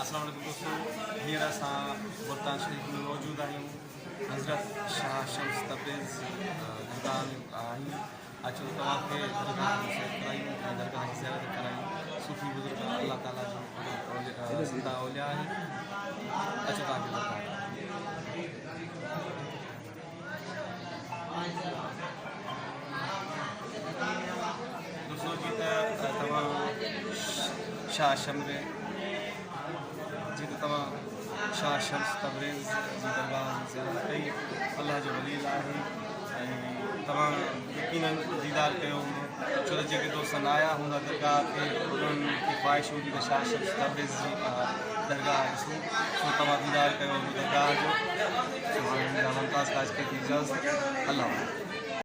अस्सलाम वालेकुम दोस्तों, हींअर असां मुल्तान शरीफ में मौजूद आहियूं। हज़रत शाह शम्स तबरेज़ दरगाह में आहियूं। अचो तव्हांखे दरगाह जी सैर करायूं ऐं दरगाह जी ज़ियारत करायूं। सूफ़ी बुज़ुर्ग अल्लाह ताला जो ज़िंदा औलिया आहिनि। अचो तव्हांखे दरगाह दोस्तों जी त तव्हां शाह शम्स जी त तव्हां शाह शम्स तबरेज़ जी दरगाह जी ज़ियारत कई। अल्लाह जो वली आहे ऐं तव्हां यकीनन दीदार कयो हूंदो, छो त जेके दोस्त न आया हूंदा दरगाह ते उन्हनि खे ख़्वाहिश हूंदी त शाह शम्स तबरेज़ जी दरगाह ॾिसूं, सो तव्हां दीदार कयो हूंदो दरगाह जो। सो हाणे मुंहिंजा मुमताज़ ताज खे इजाज़त। अल्लाह